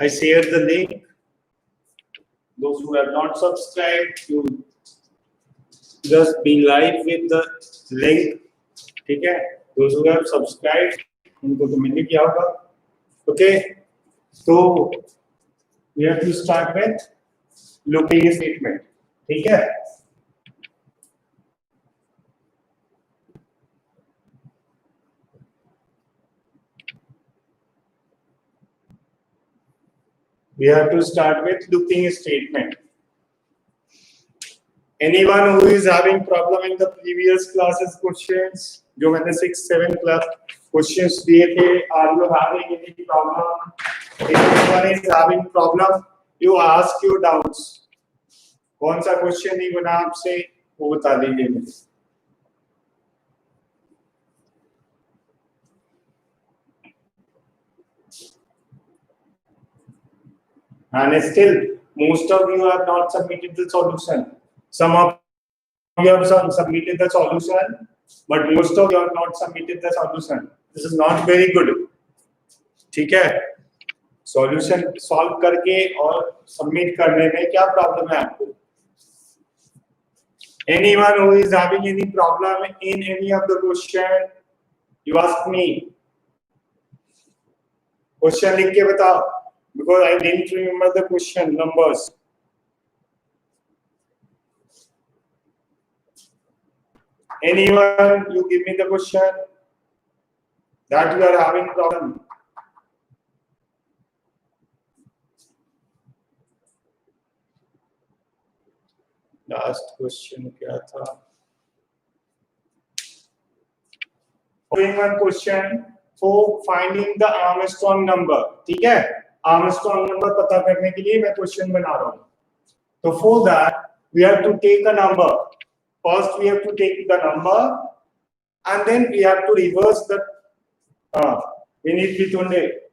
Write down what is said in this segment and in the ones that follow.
I shared the link. Those who have not subscribed, you just be live with the link. ठीक है? Those who have subscribed, उनको तो मिल गया होगा. Okay. So we have to start with looping statement. ठीक है? We have to start with looping statement. Anyone who is having problem in the previous classes questions, जो मैंने 6, 7 class questions दिए थे, are you having any problem? If anyone is having problem, you ask your doubts. कौन सा question नहीं बना आपसे वो बता दीजिए मुझे. And still, most of you have not submitted the solution. Some of you have submitted the solution, but most of you have not submitted the solution. This is not very good. ठीक है? Solution solve करके और submit करने में क्या problem है आपको? Anyone who is having any problem in any of the question, you ask me. Question लिख के बताओ, because I didn't remember the question numbers. Anyone, you give me the question that you are having problem. Last question क्या था? Following one question for finding the Armstrong number. ठीक है? Armstrong number पता करने के लिए मैं question बना रहा हूँ. So for that we have to take a number. First we have to take the number and then we have to reverse the we need to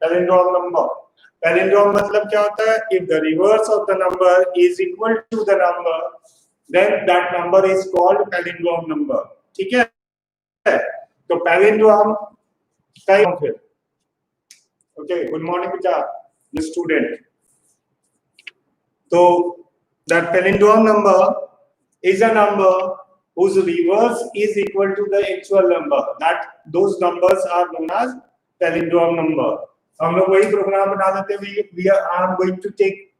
palindrome number. Palindrome मतलब क्या होता है? If the reverse of the number is equal to the number, then that number is called palindrome number. ठीक है? तो palindrome type of it. Okay, good morning बेटा, the student. So that palindrome number is a number whose reverse is equal to the actual number. That those numbers are known as palindrome number. हम लोग वही programme बना देते हैं. We are going to take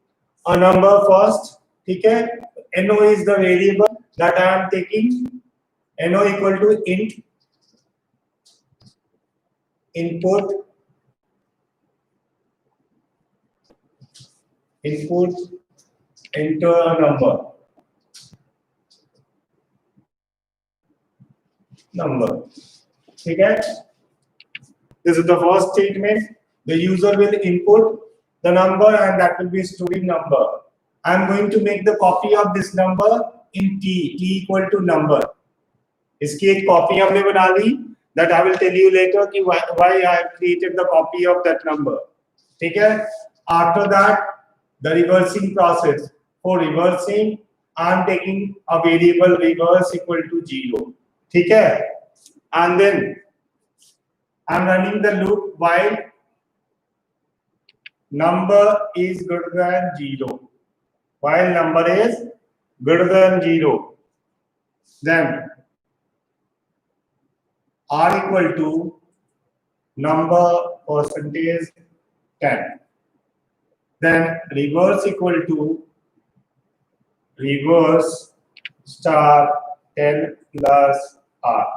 a number first. ठीक है? No is the variable that I am taking. No equal to int input enter a number. ठीक है? This is the first statement. The user will input the number and that will be string number. I am going to make the copy of this number in t equal to number. इसकी एक copy हमने बना ली. That I will tell you later कि why I have created the copy of that number. ठीक है? After that, the reversing process. For reversing, I am taking a variable reverse equal to 0. ठीक है? And then I am running the loop while number is greater than 0. While number is greater than 0, then r equal to number percentage 10. Then reverse equal to reverse star 10 plus r.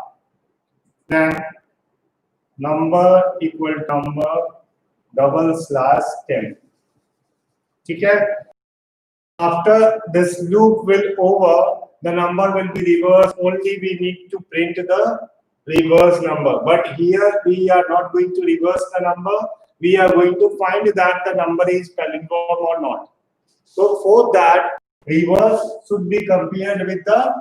Then number equal number double slash 10. ठीक है? After this loop will over, the number will be reversed. Only we need to print the reverse number. But here we are not going to reverse the number. We are going to find that the number is palindrome or not. So for that, reverse should be compared with the,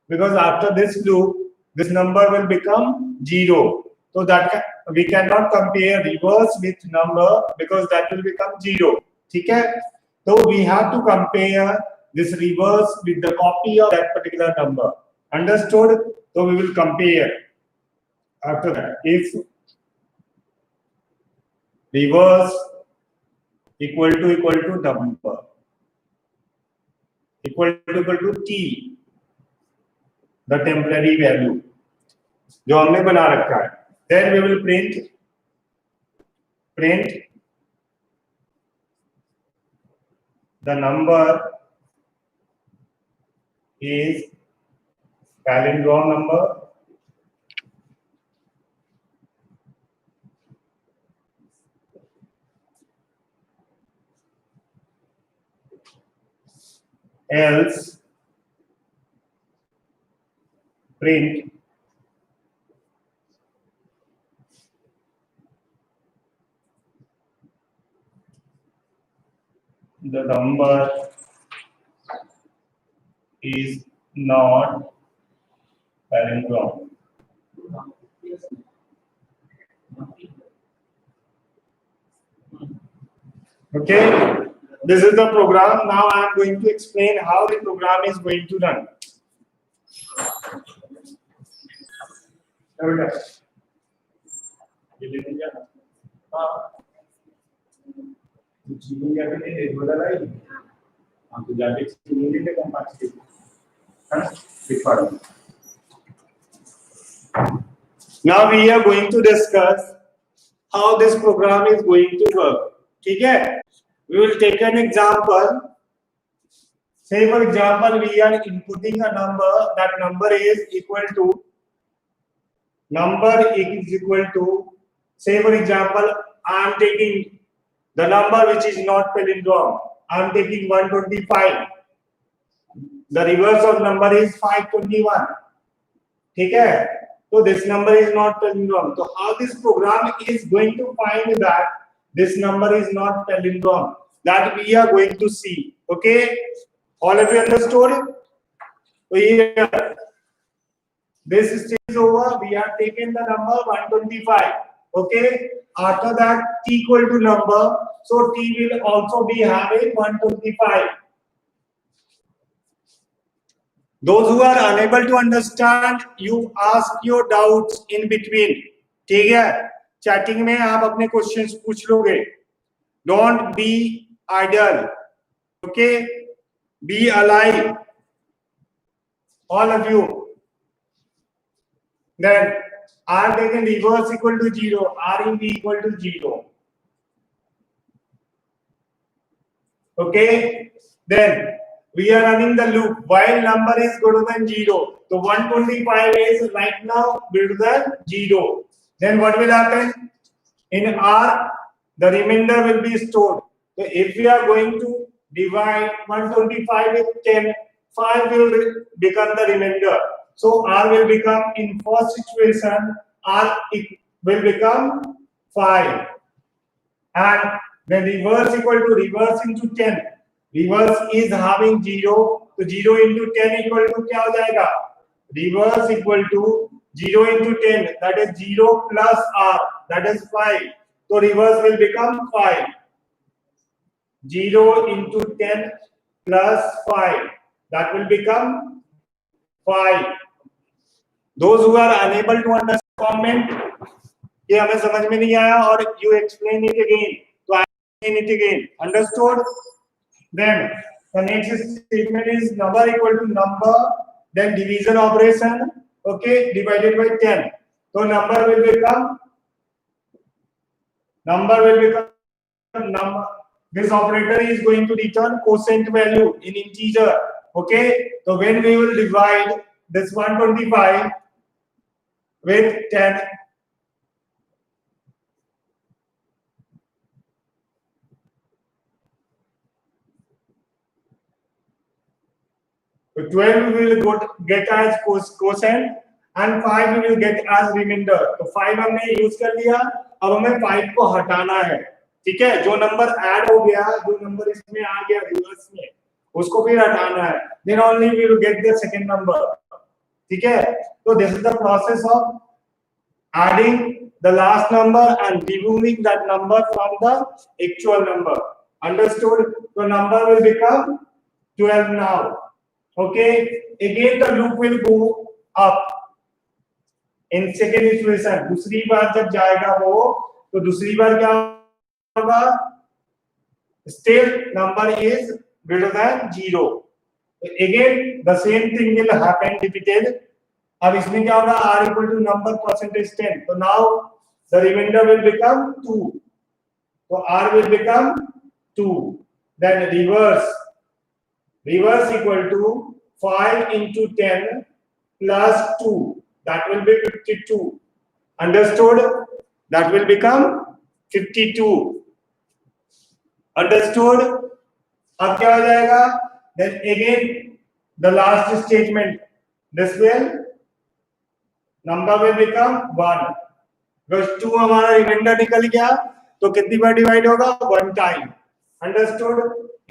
because after this loop, this number will become 0. So that we cannot compare reverse with number because that will become 0. ठीक है? So we have to compare this reverse with the copy of that particular number. Understood? So we will compare. After that, if reverse equal to number equal to t, the temporary value जो हमने बना रखा है. Then we will print the number is palindrome number else print the number is not palindrome. Okay, this is the program. Now I am going to explain how the program is going to run. Now we are going to discuss how this program is going to work. ठीक है? We will take an example. Say for example, we are inputting a number. That number is equal to say for example, I am taking the number which is not palindrome. I am taking 125. The reverse of number is 521. ठीक है? So this number is not palindrome. So how this program is going to find that this number is not palindrome? That we are going to see. Okay? All of you understood? So here, this stage is over. We have taken the number 125. Okay? After that, t equal to number. So t will also be having 125. Those who are unable to understand, you ask your doubts in between. ठीक है? Chatting में आप अपने questions पूछ लोगे. Don't be idle. Okay? Be alive. All of you. Then r taken reverse equal to 0. R in b equal to 0. Okay? Then we are running the loop while number is greater than 0. So 125 is right now greater than 0. Then what will happen? In R, the remainder will be stored. So if we are going to divide 125 with 10, 5 will become the remainder. So R will become, in first situation, R will become 5. And then reverse equal to reverse into 10. Reverse is having 0, तो 0 into 10 equal to क्या हो जाएगा? Reverse equal to 0 into 10, that is 0 plus r, that is 5. So reverse will become 5. 0 into 10 plus 5, that will become 5. Those who are unable to understand, comment ये हमें समझ में नहीं आया और you explain it again. So I explain it again. Understood? Then the next statement is number equal to number, then division operation, okay, divided by 10. So number will become number. This operator is going to return quotient value in integer. Okay, so when we will divide this 125 with 10, so 12 we will get as quotient and 5 we will get as remainder. तो 5 हमने use कर लिया, अब हमें 5 को हटाना है. ठीक है? जो नंबर ऐड हो गया, जो नंबर इसमें आ गया रिवर्स में, उसको फिर हटाना है. Then only we will get the second number. ठीक है? तो this is the process of adding the last number and removing that number from the actual number. Understood? So number will become 12 now. Okay, again the loop will go up in second iteration. दूसरी बार जब जाएगा वो, तो दूसरी बार क्या होगा? still number is greater than 0. Again the same thing will happen repeated. अब इसमें क्या होगा, r equal to number percentage 10, so now the remainder will become 2, so r will become 2. Then reverse equal to 5 into 10 plus 2, that will be 52. Understood? That will become 52. Understood? अब क्या हो जाएगा, then again the last statement, this will number will become 1 because 2 हमारा reminder निकल गया, तो कितनी बार divide होगा, 1 time. Understood?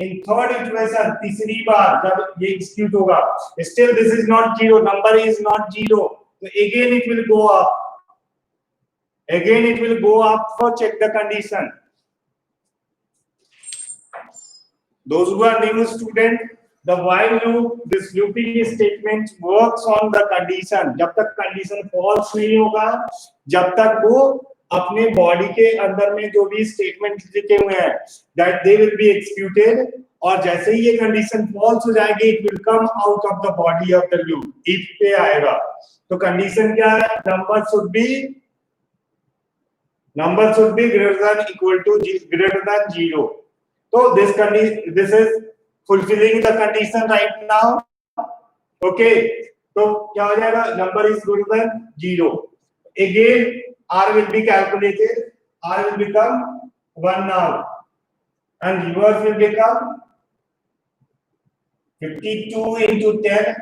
In third equation तीसरी बार जब ये एग्जीक्यूट होगा, still this is not 0, number is not 0, तो again it will go up, again it will go up for check the condition. Those who are new student, the while loop, this looping statement works on the condition. जब तक condition false नहीं होगा, जब तक वो अपने body के अंदर में जो भी स्टेटमेंट लिखे हुए हैं that they will be executed, और जैसे ही ये कंडीशन फॉल्स हो जाएगी it will come out of the body of the loop, if पे आएगा. तो कंडीशन क्या है, number should be greater than equal to greater than 0. So this is fulfilling the condition right now. Okay, तो क्या हो जाएगा, number is greater than 0. Again r will be calculated, r will become 1 now, and reverse will become 52 into 10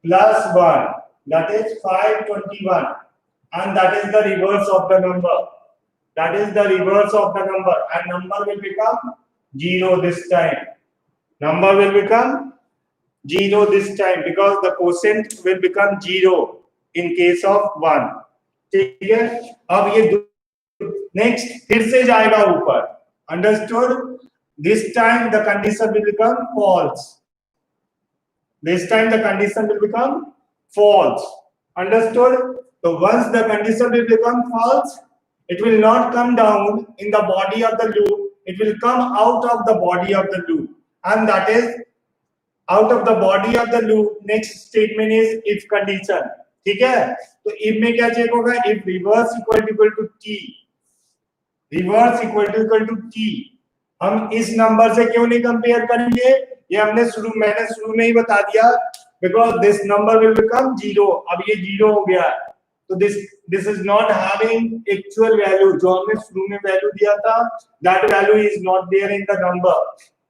plus 1, that is 521, and that is the reverse of the number. That is the reverse of the number, and number will become 0 this time. Number will become 0 this time because the quotient will become 0 in case of 1. ठीक है, अब ये next फिर से जाएगा ऊपर. Understood? This time the condition will become false. This time the condition will become false. Understood? So once the condition will become false, it will not come down in the body of the loop, it will come out of the body of the loop, and that is out of the body of the loop. Next statement is if condition. ठीक है, तो if में क्या check होगा, if reverse equal to t, reverse equal to t. हम इस number से क्यों नहीं कंपेयर करेंगे, ये मैंने शुरू में ही बता दिया, because this number will become 0. अब ये 0 हो गया, तो this is not having actual value. जो हमने शुरू में वैल्यू दिया था, that value is not there in the number.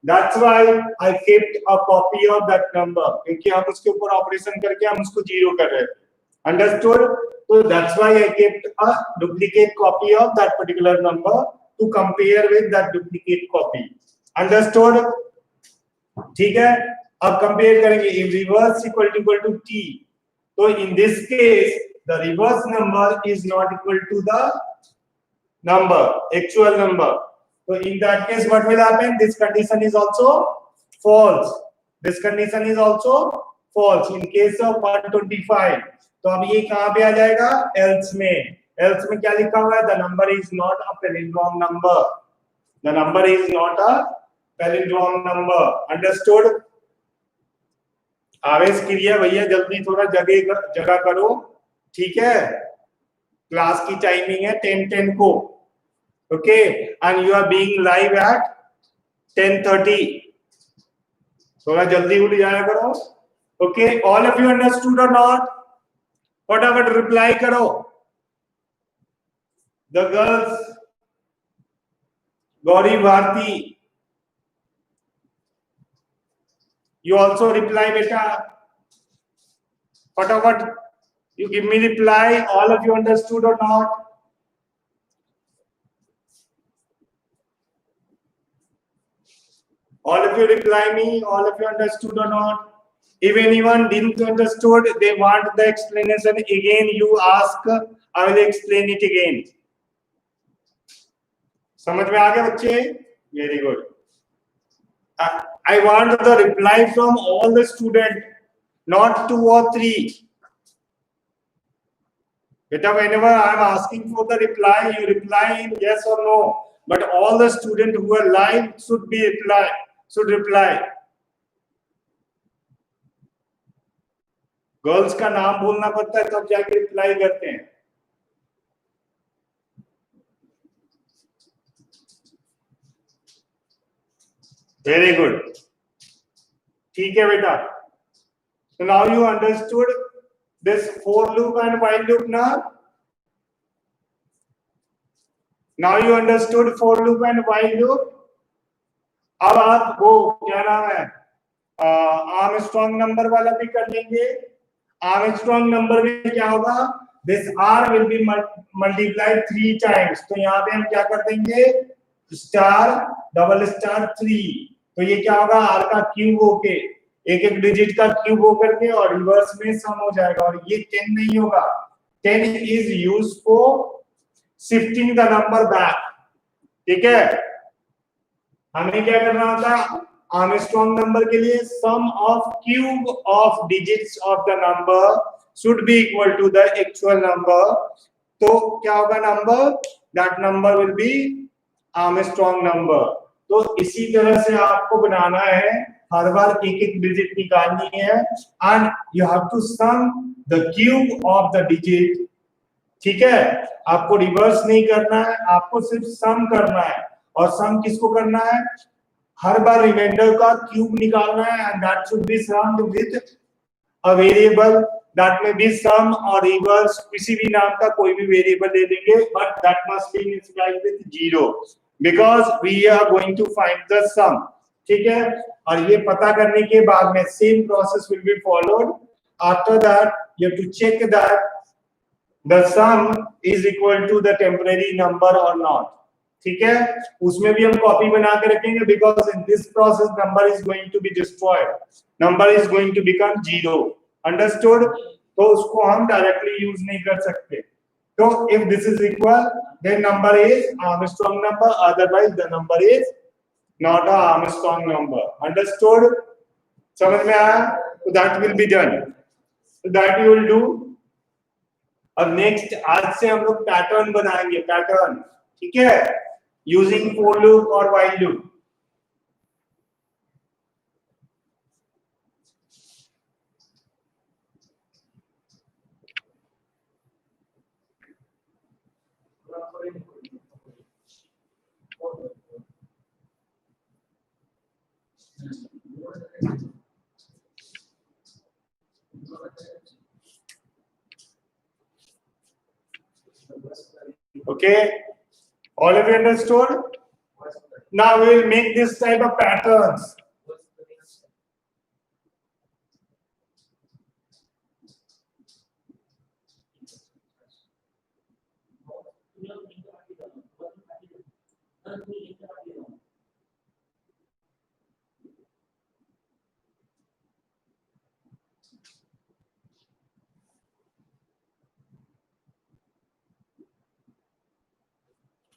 That's why I kept a copy of that number, क्योंकि हम उसके ऊपर ऑपरेशन करके हम उसको 0 कर रहे थे. Understood? So that's why I kept a duplicate copy of that particular number to compare with that duplicate copy. Understood? ठीक है, अब कंपेयर करेंगे. If reverse equal to t, so in this case the reverse number is not equal to the number, actual number. So in that case what will happen, this condition is also false. This condition is also false in case of 125. तो अब ये कहां पे आ जाएगा, else में. else में क्या लिखा हुआ है, the number is not a palindrome number. The number is not a palindrome number. Understood? आवेश क्रिया भैया जल्दी थोड़ा जगह करो, ठीक है, क्लास की टाइमिंग है 10:10 को. Okay, and you are being live at 10:30. थोड़ा जल्दी उठ जाया करो. Okay, all of you understood और नॉट? फटाफट रिप्लाई करो. The girls, Gauri Bharti, you also reply beta. फटाफट you give me reply. All of you understood or not? All of you reply me. All of you understood or not? If anyone didn't understood, they want the explanation again, you ask, I will explain it again. समझ में आ गया बच्चे? Very good. I want the reply from all the students, not 2 or 3. Beta, whenever I am asking for the reply, you reply in yes or no. but all the students who are live should reply. Girls का नाम बोलना पड़ता है तब जाके reply करते हैं. Very good. ठीक है बेटा. So now you understood this for loop and while loop now. Now you understood for loop and while loop. अब आप वो क्या नाम है आर्मस्ट्रॉन्ग नंबर वाला भी कर लेंगे. आर्मस्ट्रॉन्ग नंबर में क्या होगा, this are will be multiplied 3 times. तो यहाँ पे हम क्या कर देंगे, स्टार डबल स्टार 3. तो ये क्या होगा, आर का क्यूब होके एक एक डिजिट का क्यूब होकर के और रिवर्स में सम हो जाएगा. और ये 10 नहीं होगा. 10 is used for shifting the number back. ठीक है. हमें क्या करना होता है आर्मस्ट्रॉन्ग नंबर के लिए, sum of cube of digits of the number should be equal to the actual number. तो क्या होगा number, that number will be Armstrong number. तो इसी तरह से आपको बनाना है, हर बार एक एक डिजिट निकालनी है and you have to sum the cube of the digit. ठीक है. आपको रिवर्स नहीं करना है, आपको सिर्फ सम करना है. और सम किसको करना है, हर बार रिमाइंडर का क्यूब निकालना है and that should be summed with a variable that may be sum और रिवर्स, किसी भी नाम का कोई भी वेरिएबल ले लेंगे, but that must be initialized with 0 because we are going to find the sum. ठीक है. और ये पता करने के बाद में same process will be followed. After that you have to check that the sum is equal to the temporary number और नॉट. ठीक है. उसमें भी हम कॉपी बना के रखेंगे because in this process number is going to be destroyed, number is going to become 0. Understood. तो उसको हम डायरेक्टली यूज नहीं कर सकते. तो if this is equal then number is Armstrong number, otherwise the number is not a Armstrong number. Understood. समझ में आया. तो that will be done. So that you will do. अब नेक्स्ट आज से हम लोग पैटर्न बनाएंगे. पैटर्न. ठीक है. यूजिंग फॉर लूप और while loop. Okay, all of you understood? Now we will make this type of patterns.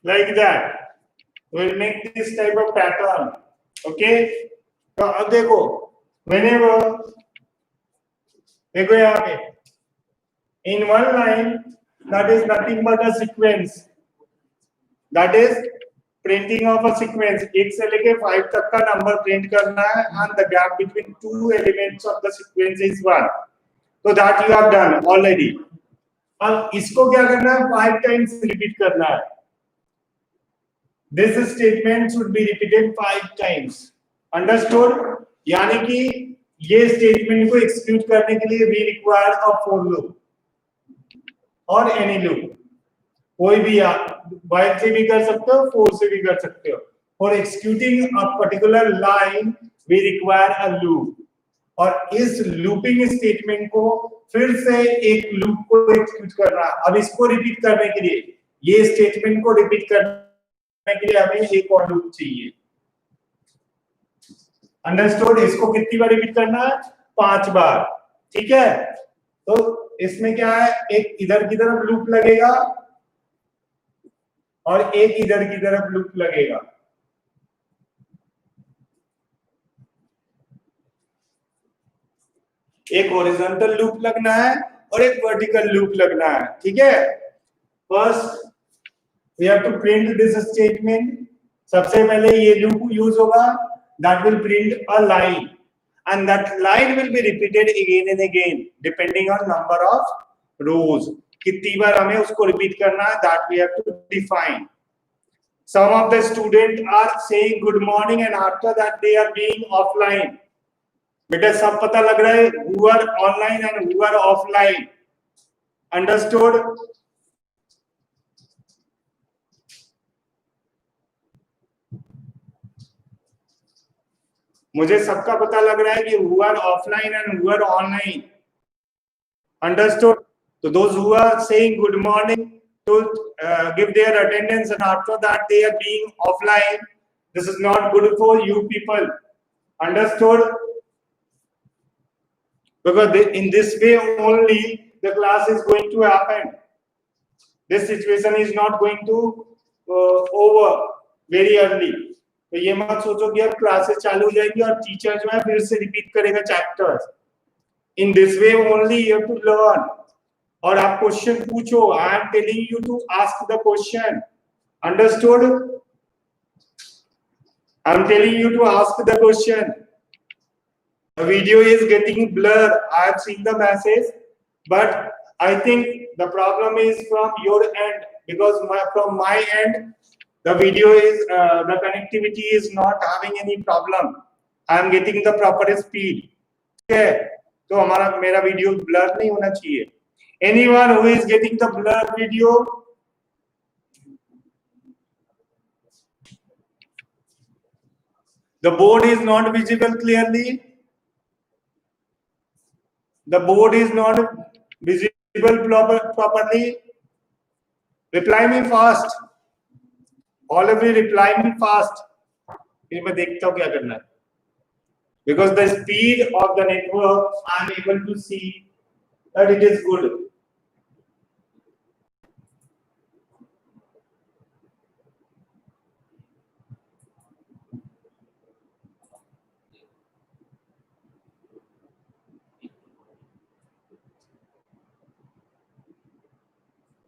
Like that. We'll make this type of pattern. Okay. तो अब देखो, whenever देखो यहाँ पे in one line that is nothing but a sequence. That is printing of a sequence. 1 से लेके 5 तक का नंबर प्रिंट करना है and the gap between two elements of the sequence is 1. So that you have done already. अब इसको क्या करना है, 5 times रिपीट करना है. This statement should be repeated 5 times. Understood? यानी कि ये स्टेटमेंट को एक्सिक्यूट करने के लिए we require a for loop और any loop. कोई भी आप while से भी कर सकते हो, for से भी कर सकते हो. For executing a particular line we require a loop. और इस लूपिंग स्टेटमेंट को फिर से एक लूप को एक्सिक्यूट करना. अब इसको रिपीट करने के लिए, ये स्टेटमेंट को रिपीट करने के लिए हमें एक और लूप चाहिए. अंडरस्टूड? इसको कितनी बार रिपीट करना है, 5 बार. ठीक है. तो इसमें क्या है, एक इधर की तरफ लूप लगेगा और एक इधर की तरफ लूप लगेगा. एक हॉरिजॉन्टल लूप लगना है और एक वर्टिकल लूप लगना है. ठीक है. First we have to print this statement सबसे पहले ये लूप यूज होगा, that will print a line and that line will be repeated again and again depending on number of rows. कितनी बार हमें उसको रिपीट करना है, that we have to define. Some of the students are saying good morning and after that they are being offline. बेटा सब पता लग रहा है who are online and who are offline. Understood? मुझे सबका पता लग रहा है कि who are offline and who are online. Understood? So those who are saying good morning to give their attendance and after that they are being offline. This is not good for you people. Understood? Because in this way only the class is going to happen. This situation is not going to over very early. तो ये मत सोचो कि अब classes चालू हो जाएगी और टीचर जो है फिर से रिपीट करेगा chapters. In this way only you have to learn. और आप क्वेश्चन पूछो. I am telling you to ask the question. Understood? I am telling you to ask the question. The video is getting blurred. I have seen the message, but I think the problem is from your end because from my end the video is the connectivity is not having any problem. I am getting the proper speed. Okay, तो हमारा मेरा video blur नहीं होना चाहिए. Anyone who is getting the blur video? The board is not visible clearly. The board is not visible properly. Reply me fast. All of you reply me fast. फिर मैं देखता हूँ क्या करना है. Because the speed of the network, I am able to see that it is good.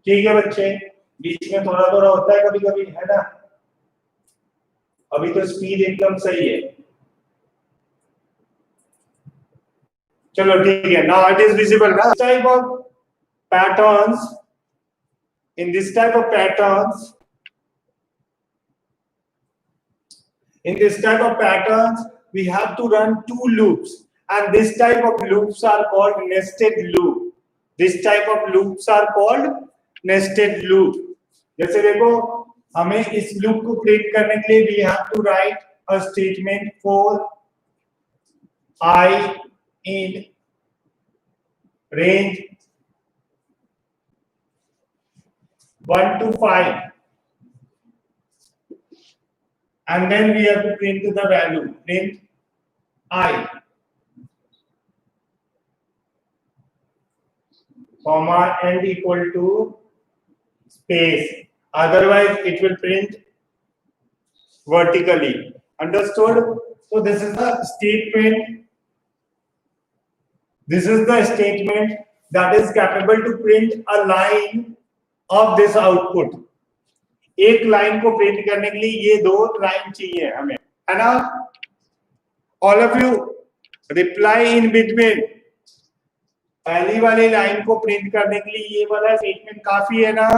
ठीक है बच्चे, बीच में थोड़ा थोड़ा होता है कभी कभी, है ना. अभी तो स्पीड एकदम सही है. चलो ठीक है. Now it is visible ना. This type of patterns, in this type of patterns, we have to run two loops, and this type of loops are called nested loop. This type of loops are called nested loop. जैसे देखो हमें इस loop को print करने के लिए we have to write a statement for I in range 1 to 5, and then we have to print the value, print I, comma and equal to space, otherwise it will print vertically. Understood? So this is the statement. This is the statement that is capable to print a line of this output. एक line को print करने के लिए ये दो line चाहिए हमें, है ना. All of you reply in between. पहली वाली लाइन को प्रिंट करने के लिए ये वाला स्टेटमेंट काफी है ना.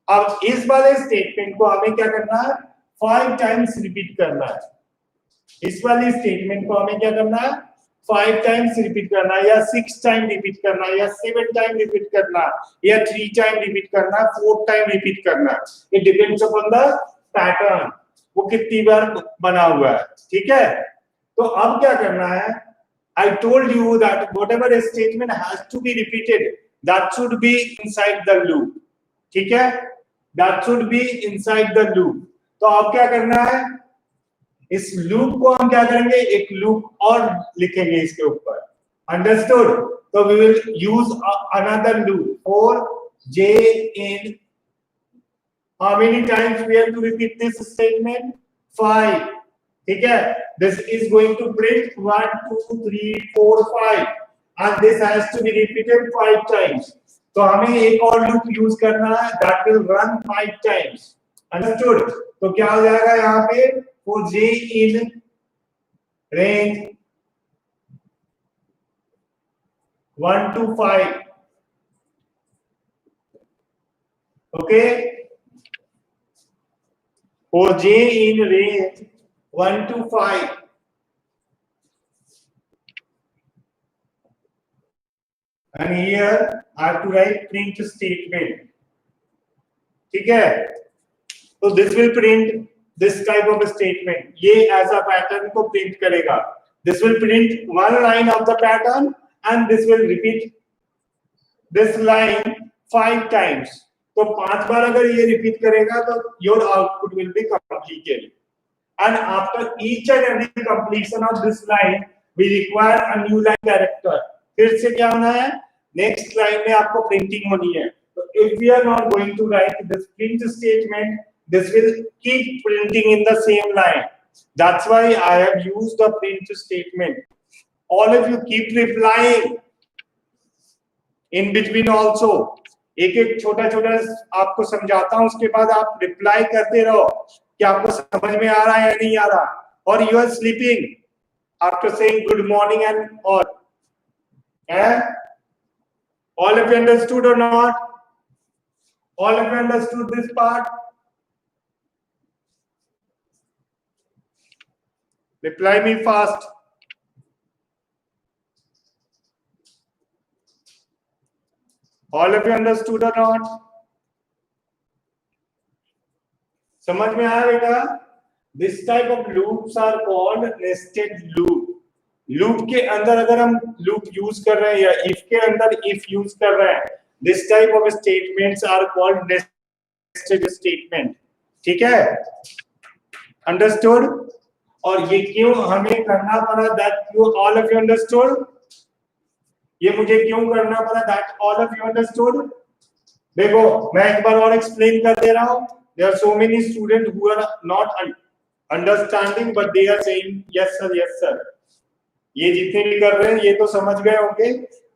अब इस वाले स्टेटमेंट को हमें क्या करना है, 5 टाइम्स रिपीट करना है. इस वाली स्टेटमेंट को हमें क्या करना है, 5 टाइम्स रिपीट करना है, या 6 टाइम रिपीट करना है, या 7 टाइम रिपीट करना, या 3 टाइम रिपीट करना, 4 टाइम रिपीट करना. It depends upon the pattern, वो कितनी बार बना हुआ है. ठीक है. तो अब क्या करना है, I told you that whatever a statement has to be repeated, that should be inside the loop. ठीक है, that should be inside the loop. तो अब क्या करना है, इस लूप को हम क्या करेंगे, एक लूप और लिखेंगे इसके ऊपर. अंडरस्टूड? तो we will use another loop for j in how many times we have to repeat this statement, 5. ठीक है. This is going to print 1 2 3 4 5 and this has to be repeated 5 times. तो हमें एक और लूप यूज करना है, that will run 5 times. Understood. तो क्या हो जाएगा यहाँ पे, for j in range 1 to 5, okay, for j in range 1 to 5, and here I have to write print statement, ठीक है। तो this will print this type of a statement, ये ऐसा पैटर्न को प्रिंट करेगा। This will print one line of the pattern and this will repeat this line 5 times. तो 5 बार अगर ये रिपीट करेगा तो your output will be completed. And after each and every completion of this line, we require a new line character. फिर से क्या होना है, नेक्स्ट लाइन में आपको प्रिंटिंग होनी है। तो if we are not going to write this print statement, this will keep printing in the same line. That's why I have used the print statement. All of you keep replying in between also. एक एक छोटा छोटा आपको समझाता हूं, उसके बाद आप रिप्लाई करते रहो कि आपको समझ में आ रहा है या नहीं आ रहा। और you are sleeping after saying good morning and all, all of you understood or not? All of you understood this part? Reply me fast. All of you understood or not? समझ में आया बेटा? This type of loops are called nested loop. Loop के अंदर अगर हम loop use कर रहे हैं या इफ के अंदर इफ यूज कर रहे हैं, this type of statements are called nested statement, ठीक है, अंडरस्टूड। और ये क्यों हमें करना पड़ा, that you all of you understood, ये मुझे क्यों करना पड़ा, that all of you understood. देखो मैं एक बार और एक्सप्लेन कर दे रहा हूं, there are so many student who are not understanding but they are saying yes sir yes sir. ये जितने भी कर रहे हैं ये तो समझ गए होंगे,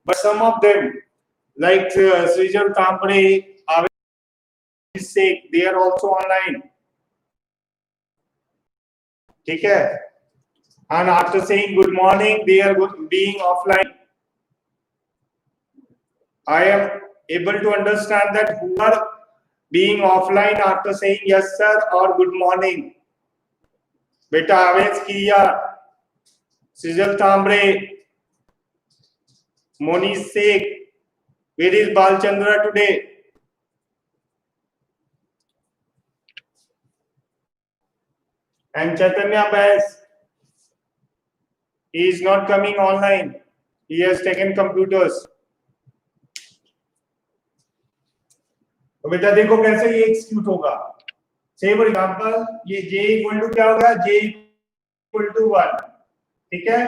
but some of them like Srijan Kampade से दे आर आल्सो ऑनलाइन, ठीक है, and after saying good morning they are being offline. I am able to understand that who are being offline after saying yes sir और good morning. बेटा आवेश किया, Sijal Tambre, Monish Sheikh, where is Balchandra today? And Chaitanya Bais, he is not coming online. He has taken computers. तो बेटा देखो कैसे ये execute होगा। Say for example, ये j equal to क्या होगा, j equal to 1, ठीक है।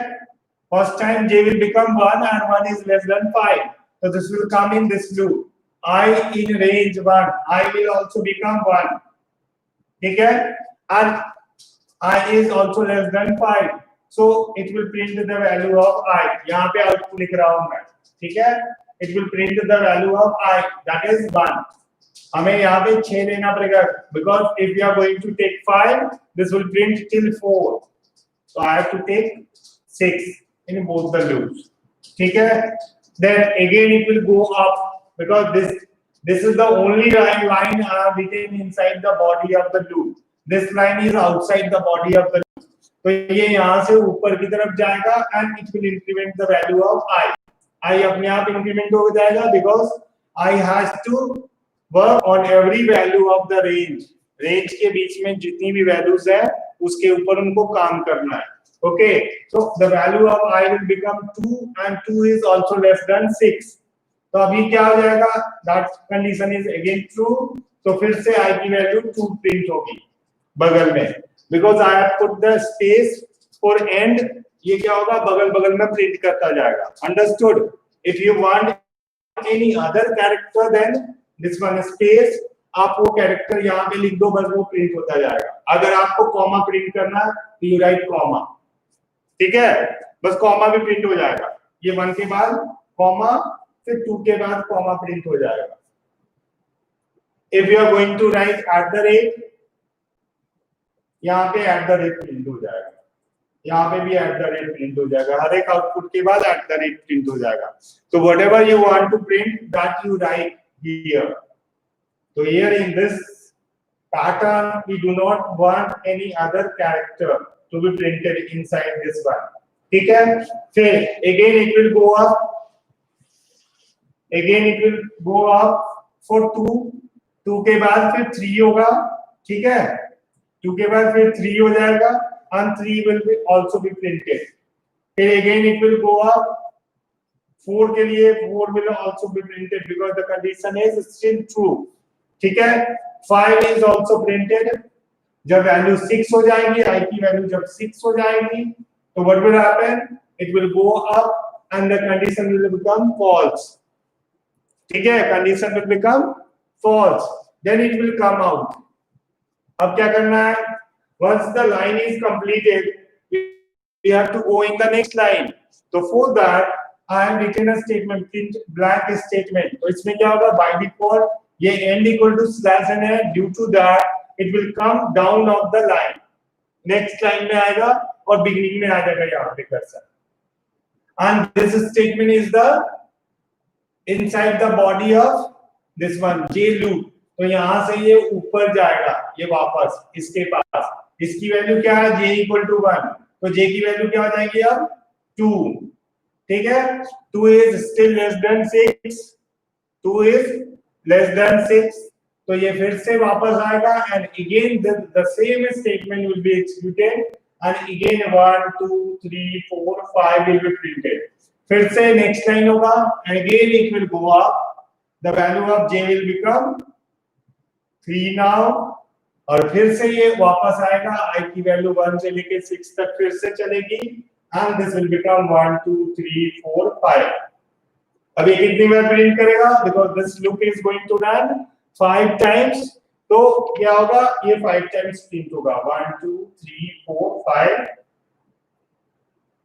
First time j will become 1 and 1 is less than 5, so this will come in this loop. I in range 1, I will also become 1, ठीक है, and I is also less than 5, so it will print the value of I. यहाँ पे output लिख रहा हूँ मैं, ठीक है, it will print the value of I, that is 1. हमें यहाँ पे 6 लेना पड़ेगा, because if we are going to take 5, this will print till 4, so I have to take 6 in both the loops, ठीक है। Then again it will go up because this is the only line I have written inside the body of the loop. This line is outside the body of the loop. तो ये यहाँ से ऊपर की तरफ जाएगा and it will increment the value of I. I अपने आप increment हो जाएगा because I has to work on every value of the range. Range के बीच में जितनी भी values है उसके ऊपर उनको काम करना है। Okay, so the value of I will become 2 and 2 is also less than 6. तो अभी क्या हो जाएगा, that condition is again true, तो फिर से I की value 2 print होगी बगल में, because I have put the space for end, ये क्या होगा बगल बगल में print करता जाएगा, understood? If you want any other character then this one space, आप वो कैरेक्टर यहाँ पे लिख दो, बस वो प्रिंट होता जाएगा। अगर आपको कॉमा प्रिंट करना है तो यू राइट कॉमा, ठीक है, बस कॉमा भी प्रिंट हो जाएगा, ये 1 के बाद कॉमा, फिर 2 के बाद कॉमा प्रिंट हो जाएगा। If you are going to write @ यहाँ पे एट द रेट प्रिंट हो जाएगा, यहाँ पे भी एट द रेट प्रिंट हो जाएगा, हर एक आउटपुट के बाद एट द रेट प्रिंट हो जाएगा। तो whatever you want to print that you write here. तो here in this pattern we do not want any other character to be printed inside this one, ठीक है। फिर again it will go up, again it will go up for 2 के बाद फिर 3 होगा, ठीक है, 2 के बाद फिर 3 हो जाएगा and 3 will be also be printed। फिर again it will go up 4 के लिए 4 will also be printed because the condition is still true, ठीक है। 5 is also printed। जब वैल्यू 6 हो जाएगी, i की वैल्यू जब 6 हो जाएगी तो what will happen, it will go up and the condition will become false, ठीक है, condition will become false, then it will come out। अब क्या करना है, once the line is completed we have to go in the next line। तो for that I have written a statement, print blank statement। तो इसमें क्या होगा, by default ये end equal to slash n है, due to that it will come down of the line, next line में आएगा और beginning में आ जाएगा यहाँ पे cursor. and this statement is the inside the body of this one j loop। तो यहाँ से ये ऊपर जाएगा, ये वापस इसके पास, इसकी वैल्यू क्या है, j equal to 1, तो j की वैल्यू क्या हो जाएगी अब 2, ठीक है। 2 is still less than 6, 2 is less than 6, तो ये फिर से वापस आएगा and again the same statement will be executed and again 1 2 3 4 5 will be printed। फिर से next line होगा and again it will go up, the value of j will become 3 now, और फिर से ये वापस आएगा, i की वैल्यू 1 से लेके 6 तक फिर से चलेगी and this will become 1 2 3 4 5। अब ये कितनी बार प्रिंट करेगा, because this loop is going to run 5 times, तो क्या होगा, ये 5 times प्रिंट होगा, 1 2 3 4 5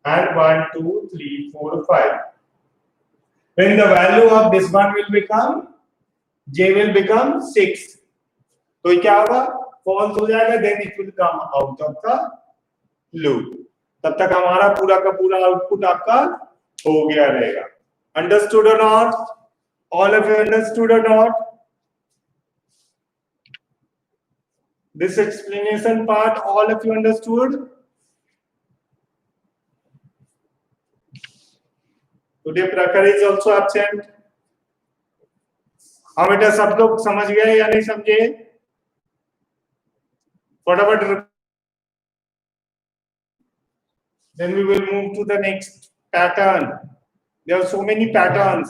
and 1 2 3 4 5। when the value of this one will become, j will become 6, तो क्या होगा, false हो जाएगा, then it will come out of the loop। तब तक हमारा पूरा का पूरा आउटपुट आपका हो गया रहेगा। Understood or not? All of you understood or not? This explanation part, all of you understood? Today Prakhar is also absent। हाँ बेटा, सब लोग समझ गए या नहीं समझे, फटाफट। Then we will move to the next pattern। There are so many patterns,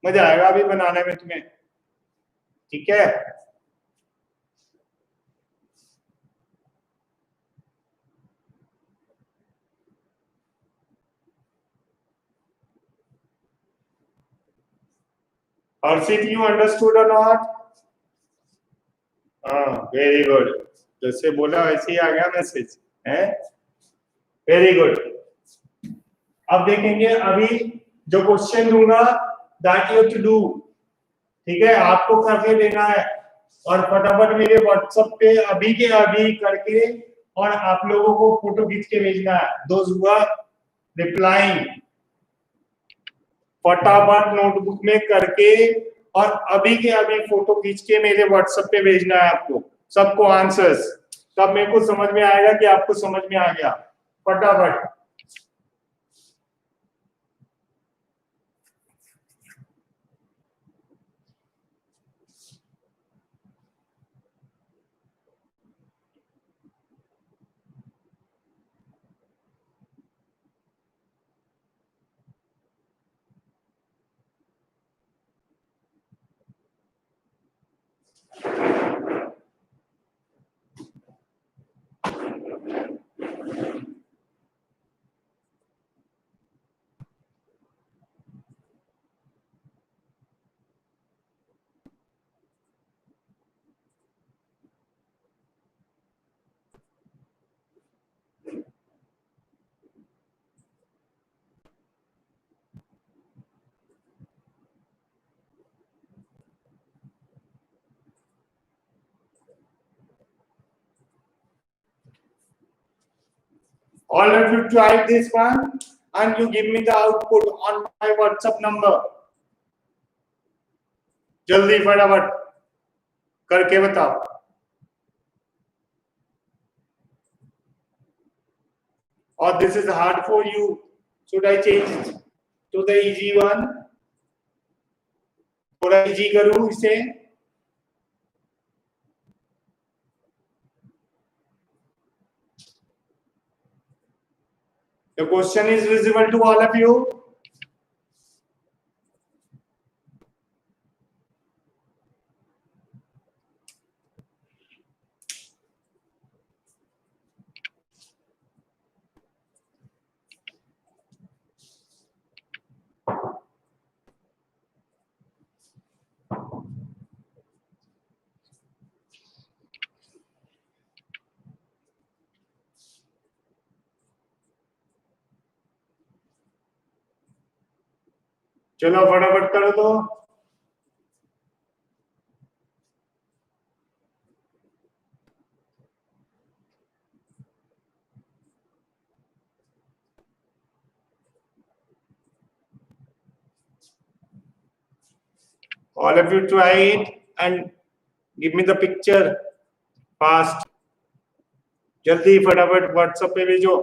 मजा आएगा अभी बनाने में तुम्हें, ठीक है। Arshit, you understood or not? हाँ, वेरी गुड, जैसे बोला वैसे ही आ गया मैसेज है, वेरी गुड। अब देखेंगे, अभी जो क्वेश्चन दूंगा दैट यू टू डू, ठीक है, आपको करके देना है और फटाफट मेरे व्हाट्सएप पे अभी के अभी करके और आप लोगों को फोटो खींच के भेजना है। दोज हु आर रिप्लाइंग, फटाफट नोटबुक में करके और अभी के अभी फोटो खींच के मेरे व्हाट्सएप पे भेजना है आपको सबको आंसर्स, तब मेरे को समझ में आएगा कि आपको समझ में आ गया। फटाफट All of you try this one and you give me the output on my WhatsApp number. जल्दी फटाफट करके बताओ. Or this is hard for you. Should I change it to the easy one? थोड़ा easy करूँ इसे. The question is visible to all of you. चलो फटाफट करो तो. All of you try it and give me the picture fast. जल्दी फटाफट WhatsApp पे भेजो.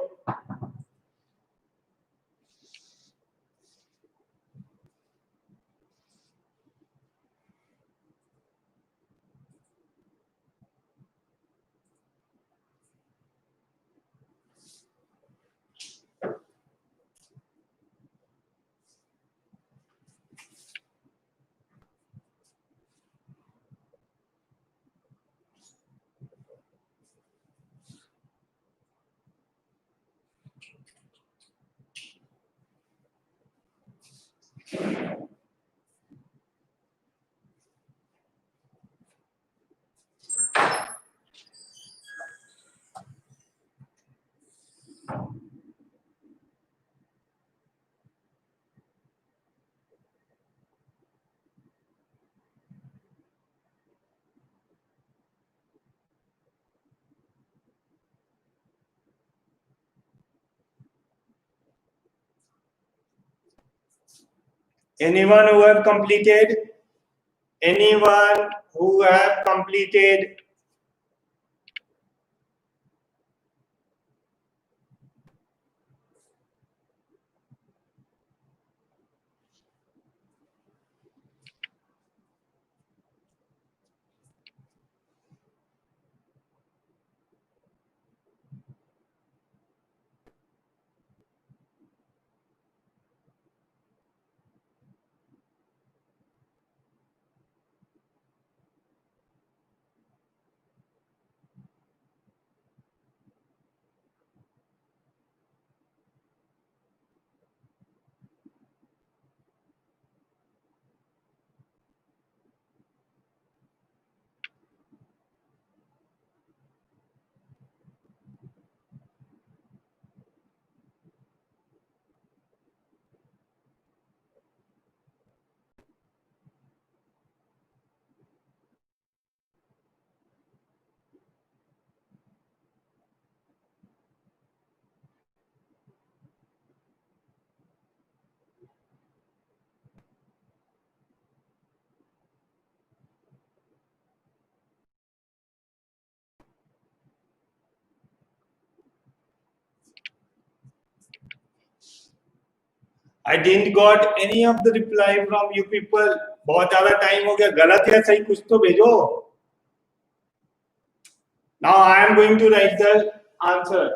Anyone who have completed? Anyone who have completed? I didn't got any of the reply from you people. बहुत ज़्यादा टाइम हो गया. गलत या सही कुछ तो भेजो. Now I am going to write the answer.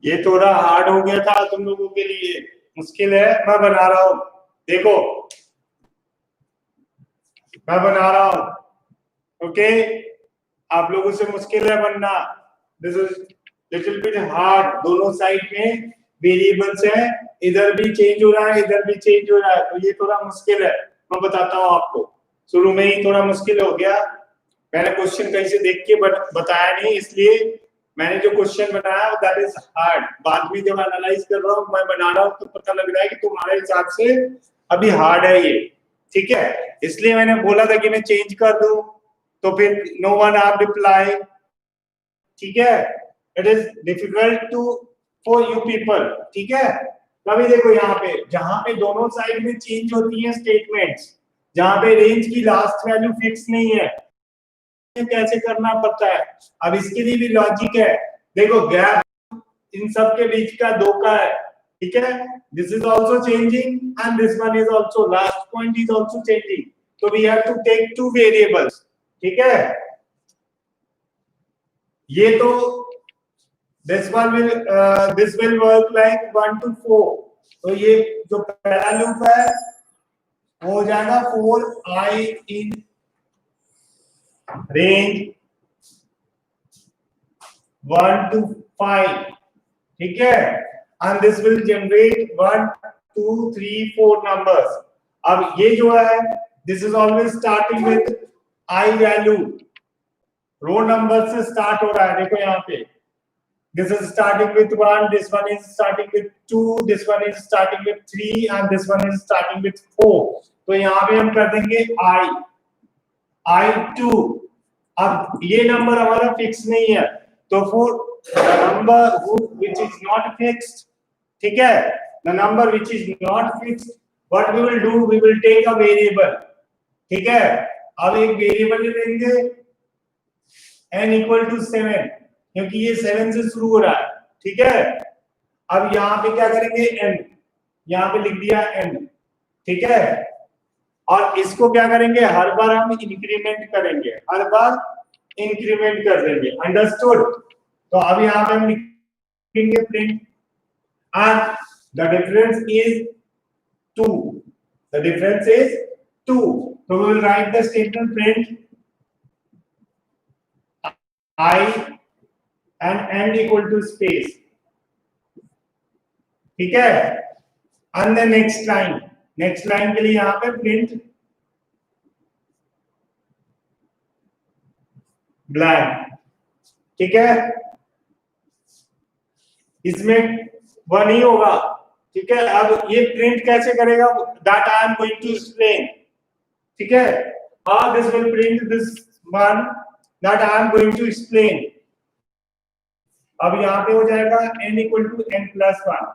ये थोड़ा हार्ड हो गया था तुम लोगों के लिए. मुश्किल है, मैं बना रहा हूं. देखो मैं बना रहा हूं। ओके, आप लोगों से मुश्किल है बनना। This is little bit hard. दोनों साइड में वेरिएबल्स है, इधर भी चेंज हो रहा है, इधर भी चेंज हो रहा है, तो ये थोड़ा मुश्किल है। मैं बताता हूं आपको, शुरू में ही थोड़ा मुश्किल हो गया। मैंने क्वेश्चन कहीं से देख के बताया नहीं, इसलिए मैंने जो क्वेश्चन बनाया दैट इज हार्ड। बाद में जब एनालाइज कर रहा हूं, मैं बना रहा हूं, तो पता लग रहा है कि तुम्हारे हिसाब से अभी हार्ड है ये, ठीक है। इसलिए मैंने बोला था कि मैं चेंज कर दूं, तो फिर नो वन आप रिप्लाई, ठीक है। It is difficult to for you people, ठीक है। कभी देखो यहाँ पे, जहां पे दोनों साइड में चेंज होती है स्टेटमेंट्स, जहां पे रेंज की लास्ट वैल्यू फिक्स नहीं है, कैसे करना पड़ता है। अब इसके लिए भी लॉजिक है। देखो गैप इन सब के बीच का 2 का है, ठीक है। This is also changing and this one is also, last point is also changing, तो we have to take 2 variables, ठीक है। ये तो this one will this will work like 1 to 4, तो ये जो पहला लूप है वो हो जाएगा 4i in range 1 to 5, ठीक है। and this will generate 1 2 3 4 numbers। अब ये जो है this is always starting with I value, row number से स्टार्ट हो रहा है। देखो यहाँ पे this is starting with 1, this one is starting with 2, this one is starting with 3 and this one is starting with 4। तो यहाँ पे हम कर देंगे I2। अब ये नंबर हमारा फिक्स नहीं है, तो for number which is not fixed, ठीक है, the number which is not fixed, what we will do, we will take a variable, ठीक है। अब एक वेरिएबल लेंगे n equal to 7, क्योंकि ये 7 से शुरू हो रहा है, ठीक है। अब यहाँ पे क्या करेंगे, n, यहाँ पे लिख दिया n, ठीक है। और इसको क्या करेंगे, हर बार हम इंक्रीमेंट करेंगे, हर बार इंक्रीमेंट कर देंगे, अंडरस्टूड। तो अब यहाँ पे हम लिखेंगे print and the difference is 2, the difference is 2, तो we will write the statement print I and n equal to space, ठीक है। and the next line के लिए यहाँ पे प्रिंट ब्लैंक, ठीक है। इसमें 1 ही होगा, ठीक है। अब ये प्रिंट कैसे करेगा, that I am going to explain, ठीक है। how this will print this one, that I am going to explain। अब यहाँ पे हो जाएगा n equal to n plus 1,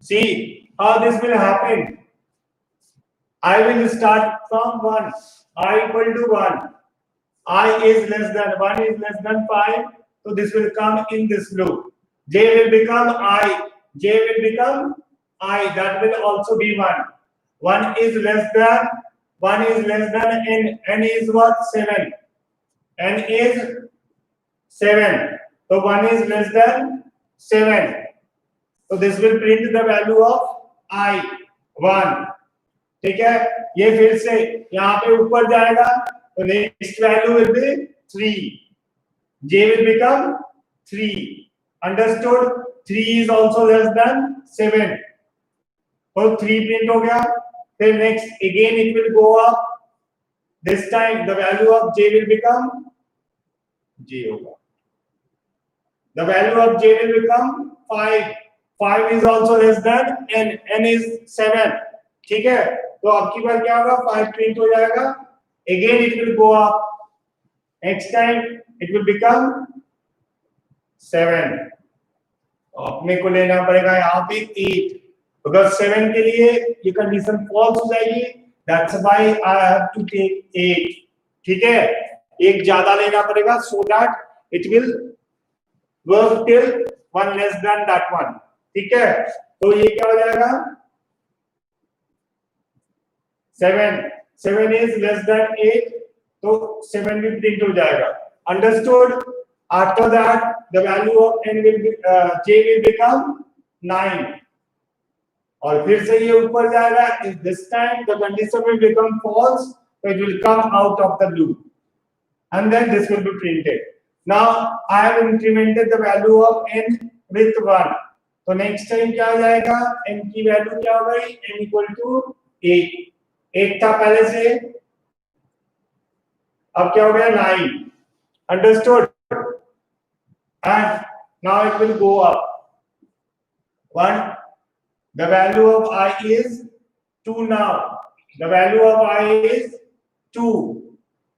see how this will happen। I will start from 1, I equal to 1, I is less than 1 is less than 5, so this will come in this loop, j will become I, j will become I, that will also be 1, 1 is less than n is what, 7, n is 7, so 1 is less than 7, so this will print the value of I 1, ठीक है। ये फिर से यहाँ पे ऊपर जाएगा, तो next value will be 3, j will become 3, understood. 3 is also less than 7, तो 3 प्रिंट हो गया। फिर next again it will go up, this time the value of j will become j होगा, the value of j will become 5, 5 is also less than n is 7, ठीक है। तो अब की बार क्या होगा, 5 प्रिंट हो जाएगा, again it will go up, next time it will become 7, अपने को लेना पड़ेगा यहाँ पे 8, बिकॉज़ 7 के लिए ये कंडीशन फॉल्स हो जाएगी, that's why I have to take 8, ठीक है। एक ज्यादा लेना पड़ेगा so that it will work till 1 less than that one, ठीक है। तो ये क्या हो जाएगा, 7 is less than 8, तो 7 भी प्रिंट हो जाएगा, understood. After that, the value of n will be j will become 9. और फिर से ये ऊपर जाएगा. If this time the condition will become false, so it will come out of the loop, and then this will be printed. Now I have incremented the value of n with 1. तो next time क्या आ जाएगा? n की value क्या हो गई? n equal to 8. 8 था पहले से, अब क्या हो गया? 9. Understood? And now it will go up. 1. The value of I is 2 now. The value of I is 2.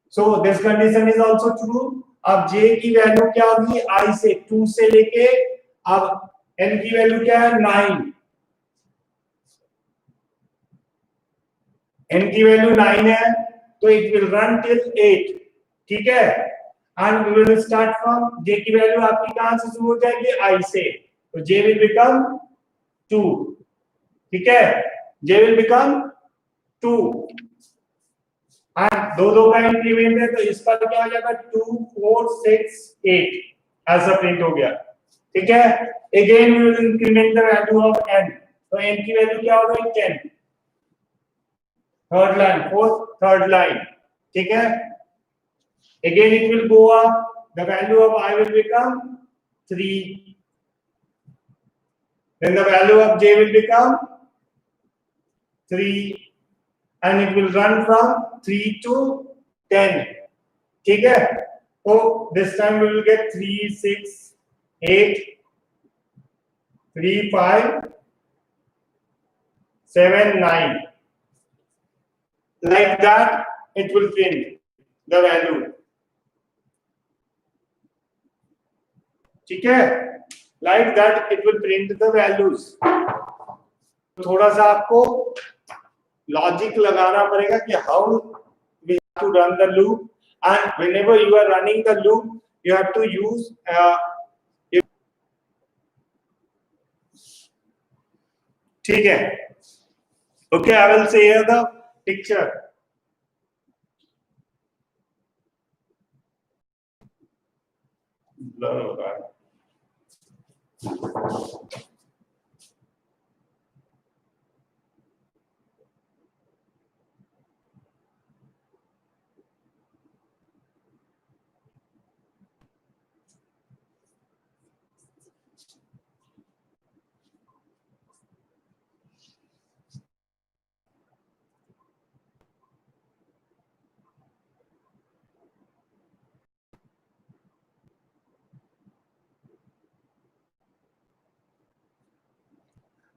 So this condition is also true. अब j की वैल्यू क्या होगी? I से 2 से लेके अब n की वैल्यू क्या है? 9. n की वैल्यू 9 है, तो it will run till 8. ठीक है? And we will start from j की वैल्यू आपकी कहां से शुरू हो जाएगी? I से. तो j will become 2. ठीक है? j will become 2. and दो का इंक्रीमेंट है, तो इस पर क्या हो जाएगा? 2 4 6 8 ऐसा प्रिंट हो गया. ठीक है? Again we will increment the value of n. तो n की वैल्यू क्या हो गई? 10. Third line, fourth third line. ठीक है? Again it will go up. The value of I will become 3. Then the value of j will become 3, and it will run from 3 to 10. ठीक है? So this time we will get 3 6 8 3 5 7 9. Like that it will print the value. ठीक है? Like that it will print the values. थोड़ा सा आपको logic लगाना पड़ेगा कि how we have to run the loop, and whenever you are running the loop you have to use ठीक है? Okay, I will share the picture. Blur होगा.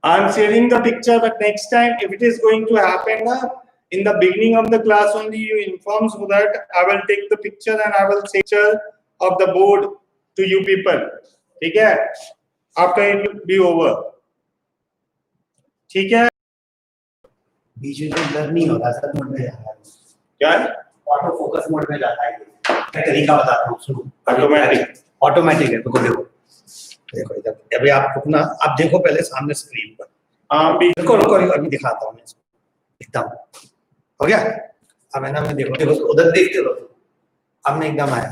I am sharing the picture, but next time if it is going to happen in the beginning of the class only, you inform so that I will take the picture and I will share picture of the board to you people. ठीक है? After it will be over. ठीक है? बीच में blur नहीं हो रहा, सब mode में जाता है. क्या है? ऑटो फोकस मोड में जाता है. मैं तरीका बताता हूँ, सुनो. ऑटोमेटिक है. तो देखो इधर. अभी आप रुकना, आप देखो पहले सामने स्क्रीन पर. बिल्कुल. रुको अभी दिखाता हूँ मैं एकदम. हो गया? अब है ना, मैं देखो उधर देखते रहो. अब मैं एकदम आया.